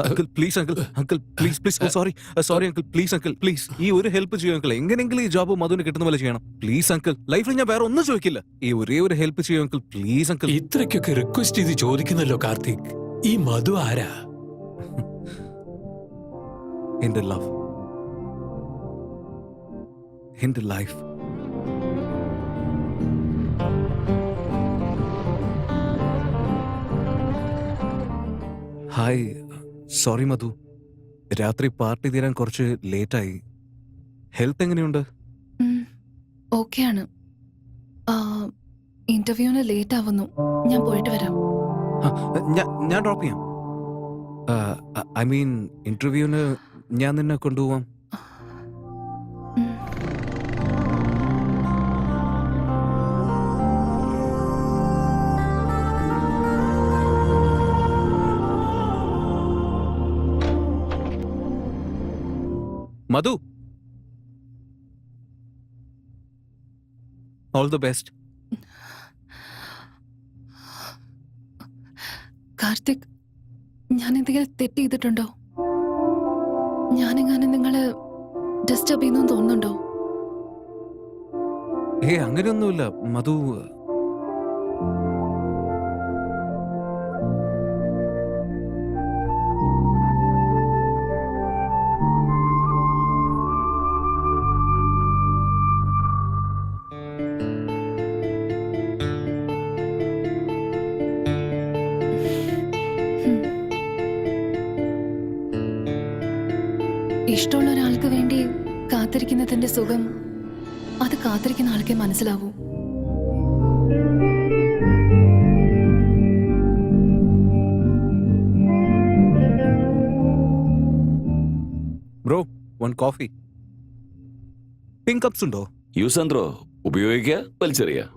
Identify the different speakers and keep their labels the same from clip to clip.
Speaker 1: Uncle please uncle uncle please please oh sorry sorry uncle please uncle please ഈ ഒരു help ചെയ്യും uncle എങ്ങനെയെങ്കിലും ഈ ജോബ് മധുവിന് കിട്ടുന്ന പോലെ ചെയ്യണം പ്ലീസ് അങ്കിൾ ലൈഫിൽ ഞാൻ വേറെ ഒന്നും ചോദിക്കില്ല ഈ ഒരേ ഒരു ഹെൽപ്പ് ചെയ്യും അങ്കിൾ പ്ലീസ് അങ്കിൾ
Speaker 2: ഇത്രയ്ക്കൊക്കെ റിക്വസ്റ്റ് ചെയ്ത് ചോദിക്കുന്നല്ലോ കാർത്തിക്. ഈ മധു ആരാ?
Speaker 1: എന്റെ ലവ് എന്റെ ലൈഫ് ഹായ് സോറി മധു രാത്രി പാർട്ടി തീരാൻ കുറച്ച് ലേറ്റായി ഹെൽത്ത് എങ്ങനെയുണ്ട്
Speaker 3: ഓക്കെയാണ്. ഇന്റർവ്യൂവിന് ലേറ്റ് ആവുന്നു. ഞാൻ പോയിട്ട് വരാം.
Speaker 1: ഞാൻ ഡ്രോപ്പ് ചെയ്യാം ഐ മീൻ ഇന്റർവ്യൂവിന് ഞാൻ നിന്നെ കൊണ്ടുപോവാം. മധു ഓൾ ദ ബെസ്റ്റ്.
Speaker 3: കാർത്തിക്, ഞാൻ എന്തെങ്കിലും തെറ്റ് ചെയ്തിട്ടുണ്ടോ? ഞാനെങ്ങാനും നിങ്ങള് ഡിസ്റ്റർബ് ചെയ്യുന്നു തോന്നുന്നുണ്ടോ?
Speaker 1: അങ്ങനെയൊന്നുമില്ല മധു.
Speaker 3: ഇഷ്ടമുള്ള ഒരാൾക്ക് വേണ്ടി കാത്തിരിക്കുന്നതിന്റെ സുഖം അത് കാത്തിരിക്കുന്ന ആൾക്കേ മനസ്സിലാവൂ.
Speaker 1: Bro one coffee. Pink cups ഉണ്ടോ?
Speaker 4: യൂസ് ആൻഡ് ത്രോ, ഉപയോഗിക്കുക വലിച്ചെറിയുക.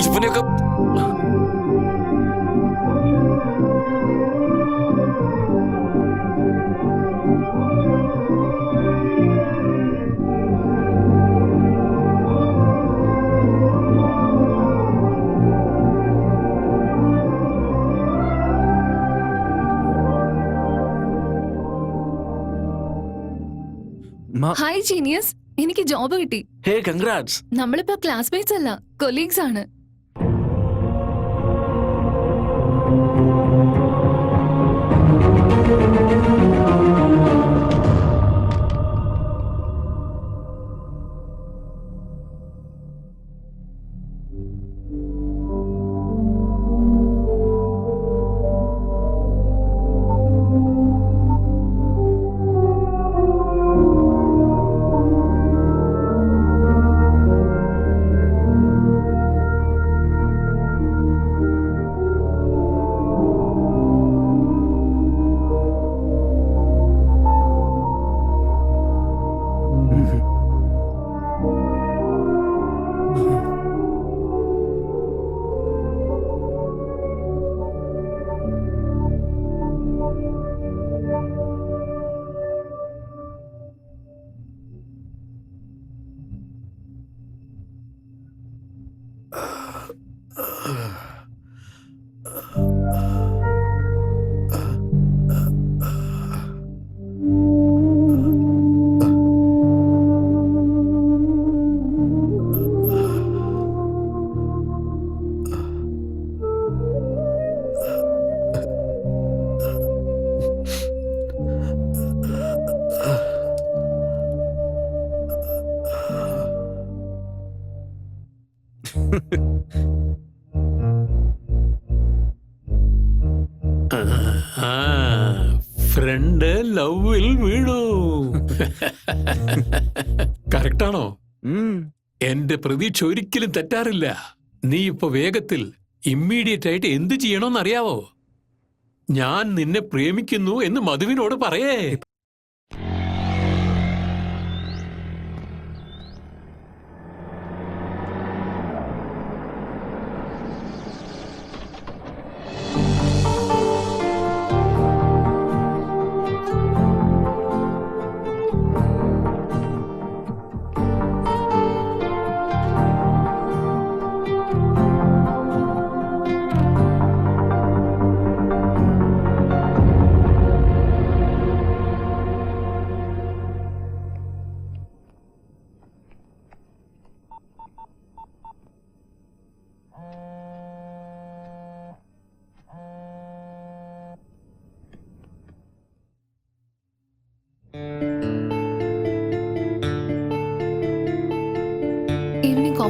Speaker 4: ഇവനൊക്കെ
Speaker 3: ഹായ് ജീനിയസ്, എനിക്ക് ജോബ് കിട്ടി.
Speaker 4: Hey congrats.
Speaker 3: നമ്മളിപ്പോ ക്ലാസ്മേറ്റ്സ് അല്ല, കൊലീഗ്സ് ആണ്.
Speaker 2: ഫ്രണ്ട് ലവിൽ വീണു. കറക്റ്റാണോ? എന്റെ പ്രതീക്ഷ ഒരിക്കലും തെറ്റാറില്ല. നീ ഇപ്പൊ വേഗത്തിൽ ഇമ്മീഡിയറ്റ് ആയിട്ട് എന്ത് ചെയ്യണമെന്ന് അറിയാവോ? ഞാൻ നിന്നെ പ്രേമിക്കുന്നു എന്ന് മധുവിനോട് പറയേ.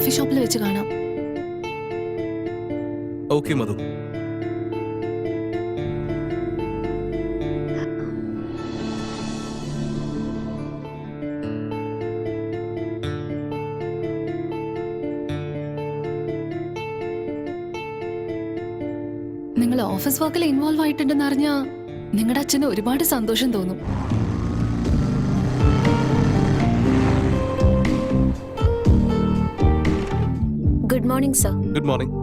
Speaker 3: കോഫി ഷോപ്പിൽ വെച്ച് കാണാം.
Speaker 1: ഓക്കെ മധു.
Speaker 3: നിങ്ങൾ ഓഫീസ് വർക്കിൽ ഇൻവോൾവ് ആയിട്ടുണ്ടെന്ന് അറിഞ്ഞാ നിങ്ങളുടെ അച്ഛന് ഒരുപാട് സന്തോഷം തോന്നും.
Speaker 5: Good morning sir.
Speaker 1: Good morning.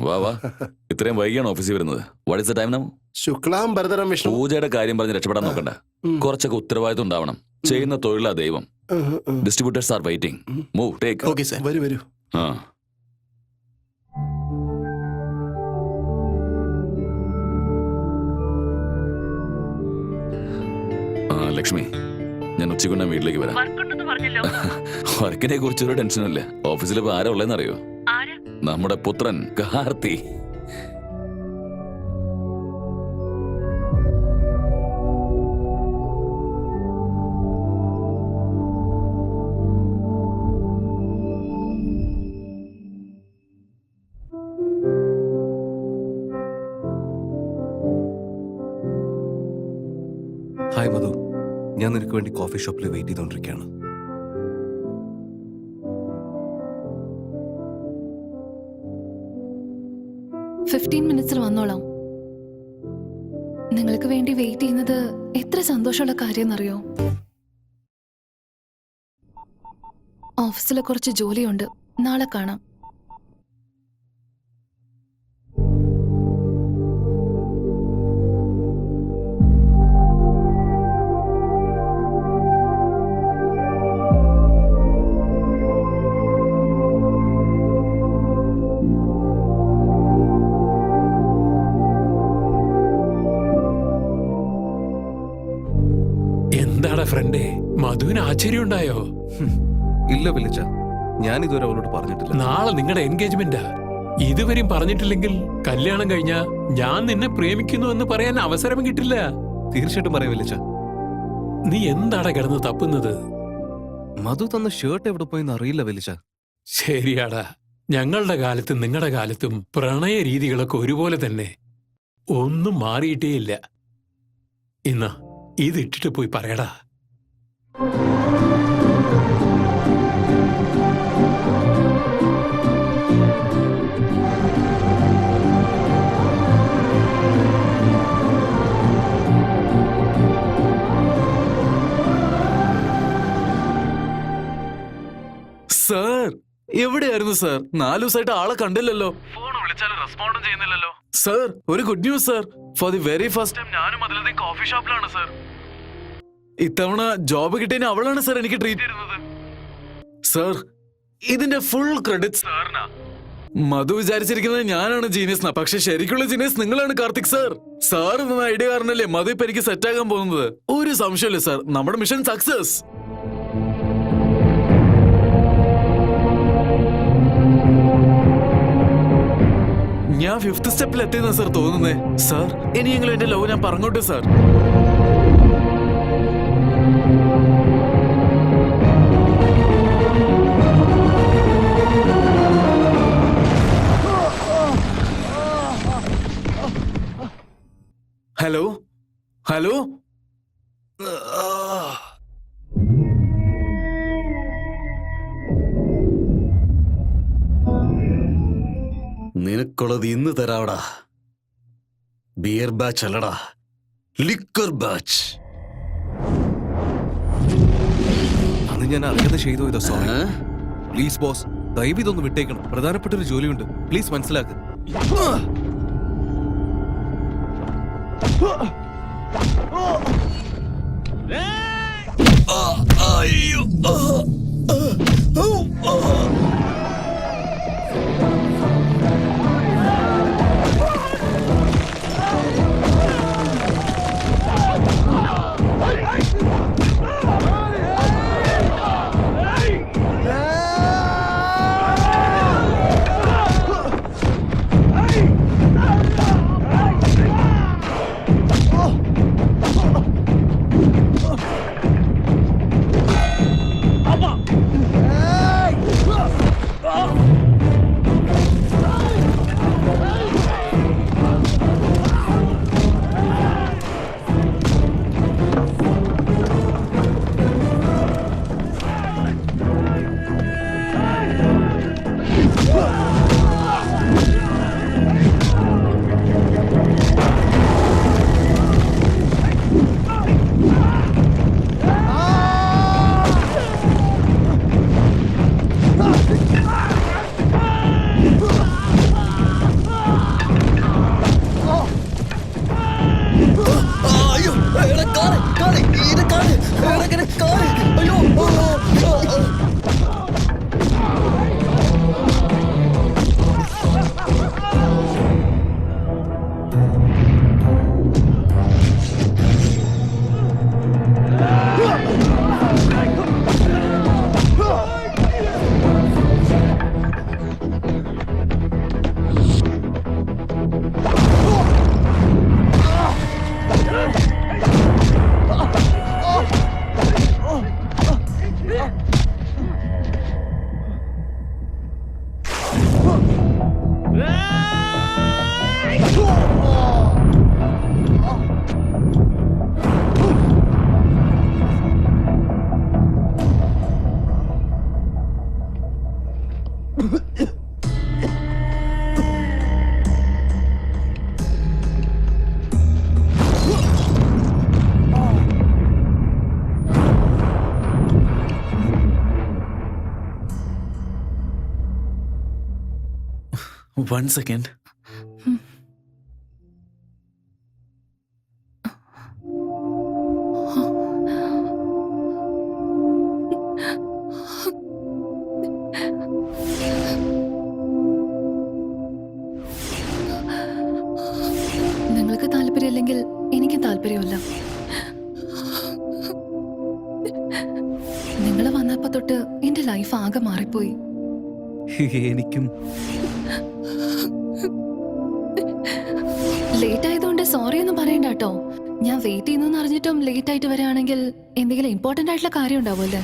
Speaker 4: വാ വാ, ഇത്രയും വൈകിയാണ് ഓഫീസിൽ വരുന്നത്. What is the time now?
Speaker 6: ശുക്ലാം ഭരതരം വിഷ്ണു.
Speaker 4: പൂജയുടെ കാര്യം പറഞ്ഞ് രക്ഷപ്പെടാൻ നോക്കണ്ട. കുറച്ചൊക്കെ ഉത്തരവാദിത്വം ഉണ്ടാവണം. ചെയ്യുന്ന തൊഴിലാ ദൈവം. Distributors are waiting. Move, take.
Speaker 6: Okay sir. വരൂ വരൂ.
Speaker 4: ആ ലക്ഷ്മി, ഞാൻ ഉച്ചയ്ക്ക് വീട്ടിലേക്ക് വരാം. വർക്കിനെ കുറിച്ചൊരു ടെൻഷനും ഇല്ല. ഓഫീസിൽ ഇപ്പൊ ആരാ ഉള്ളതെന്ന് അറിയോ? നമ്മുടെ പുത്രൻ കാർത്തി.
Speaker 1: ഹായ് മധു, ഞാൻ നിനക്ക് വേണ്ടി കോഫി ഷോപ്പിൽ വെയിറ്റ് ചെയ്തുകൊണ്ടിരിക്കുകയാണ്.
Speaker 3: മിനിറ്റ്സിൽ വന്നോളാം. നിങ്ങൾക്ക് വേണ്ടി വെയിറ്റ് ചെയ്യുന്നത് എത്ര സന്തോഷമുള്ള കാര്യമെന്നറിയോ? ഓഫീസിലെ കുറച്ച് ജോലിയുണ്ട്. നാളെ കാണാം.
Speaker 2: എന്താടാ ഫ്രണ്ടേ, മധുവിന് ആശ്ചര്യം ഉണ്ടായോ?
Speaker 1: ഇല്ല വിളിച്ച, ഞാൻ ഇതുവരെ അവളോട് പറഞ്ഞിട്ടില്ല.
Speaker 2: നാളെ നിങ്ങളുടെ എൻഗേജ്മെന്റാ. ഇതുവരെയും പറഞ്ഞിട്ടില്ലെങ്കിൽ കല്യാണം കഴിഞ്ഞാ ഞാൻ നിന്നെ പ്രേമിക്കുന്നു എന്ന് പറയാൻ അവസരം കിട്ടില്ല.
Speaker 1: തീർച്ചയായിട്ടും പറയാം വിളിച്ച.
Speaker 2: നീ എന്താടാ കിടന്ന് തപ്പുന്നത്?
Speaker 1: മധു തന്ന ഷർട്ട് എവിടെ പോയെന്ന് അറിയില്ല വിളിച്ച.
Speaker 2: ശരിയാടാ, ഞങ്ങളുടെ കാലത്തും നിങ്ങളുടെ കാലത്തും പ്രണയ രീതികളൊക്കെ ഒരുപോലെ തന്നെ. ഒന്നും മാറിയിട്ടേയില്ല. ഇന്നാ ഇതിട്ടിട്ട് പോയി പറയടാ.
Speaker 7: സാർ എവിടെയായിരുന്നു സാർ? 4 ദിവസമായിട്ട് ആളെ കണ്ടില്ലല്ലോ. ഫോൺ വിളിച്ചാലും റെസ്പോണ്ടും ചെയ്യുന്നില്ലല്ലോ. സാർ, ഒരു good news sir. For the very first time ഞാനും അതിലത്തെ കോഫി ഷോപ്പിലാണ് സാർ. ഇത്തവണ ജോബ് കിട്ടിയതിന് അവളാണ് സാർ എനിക്ക് ട്രീറ്റ് ചെയ്യുന്നത്. സാർ, ഇതിന്റെ ഫുൾ ക്രെഡിറ്റ് സാറിനാ. മധു വിചാരിച്ചിരിക്കുന്നത് ഞാനാണ് ജീനിയസ്, പക്ഷെ ശരിക്കുള്ള ജീനിയസ് നിങ്ങളാണ് കാർത്തിക് സാർ. സാർ എന്ന ഐഡിയ കാരണല്ലേ മധു ഇപ്പൊ എനിക്ക് സെറ്റ് ആകാൻ പോകുന്നത്. ഒരു സംശയമില്ല സാർ, നമ്മുടെ മിഷൻ സക്സസ്. ഞാൻ 5th സ്റ്റെപ്പിൽ എത്തിയെന്നാ സാർ തോന്നുന്നേ. സാർ, ഇനിയെങ്കിലും എന്റെ ലവ് ഞാൻ പറഞ്ഞോട്ടെ സാർ. ഹലോ ഹലോ,
Speaker 6: നിനക്കുള്ളത് ഇന്ന് തരാവടാ. ബിയർ ബാച്ച് അല്ലടാ, ലിക്കർ ബാച്ച്.
Speaker 1: അന്ന് ഞാൻ അറിയാതെ ചെയ്തു ഇതോ. സോറി പ്ലീസ് ബോസ്, ദയവ് ഇതൊന്ന് വിട്ടേക്കണം. പ്രധാനപ്പെട്ട ഒരു ജോലിയുണ്ട്, പ്ലീസ് മനസ്സിലാക്ക്.
Speaker 7: One second.
Speaker 3: നിങ്ങൾക്ക് താല്പര്യമില്ലെങ്കിൽ എനിക്ക് താല്പര്യമില്ല. നിങ്ങൾ വന്നപ്പോ തൊട്ട് എന്റെ ലൈഫ് ആകെ മാറിപ്പോയി.
Speaker 1: എനിക്കും
Speaker 3: ലേറ്റ് ആയതുകൊണ്ട് സോറി ഒന്നും പറയണ്ട കേട്ടോ. ഞാൻ വെയിറ്റ് ചെയ്യുന്നു അറിഞ്ഞിട്ടും ലേറ്റ് ആയിട്ട് വരികയാണെങ്കിൽ എന്തെങ്കിലും ഇമ്പോർട്ടന്റ് ആയിട്ടുള്ള കാര്യം ഉണ്ടാവുമല്ലേ?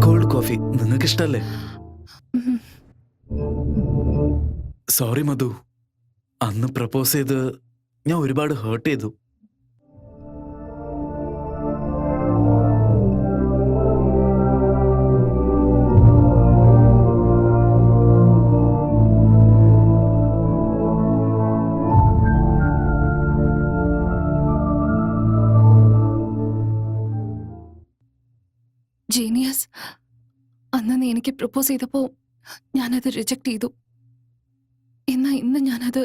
Speaker 7: കോൾഡ് കോഫി നിങ്ങൾക്ക് ഇഷ്ടല്ലേ? സോറി മധു, അന്ന് പ്രപ്പോസ് ചെയ്ത് ഞാൻ ഒരുപാട് ഹേർട്ട് ചെയ്തു.
Speaker 3: ജീനിയസ്, അന്ന് നീ എനിക്ക് പ്രപ്പോസ് ചെയ്തപ്പോ ഞാനത് റിജക്ട് ചെയ്തു. എന്നാ ഇന്ന് ഞാനത്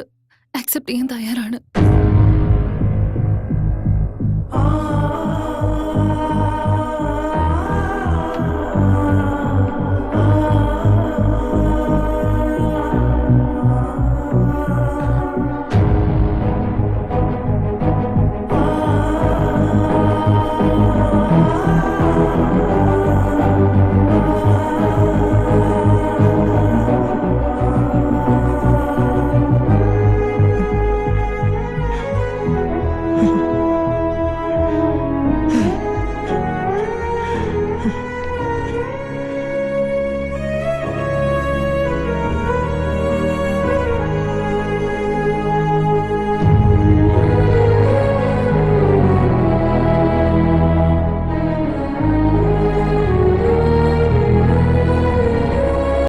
Speaker 3: ആക്സെപ്റ്റ് ചെയ്യാൻ തയ്യാറാണ്.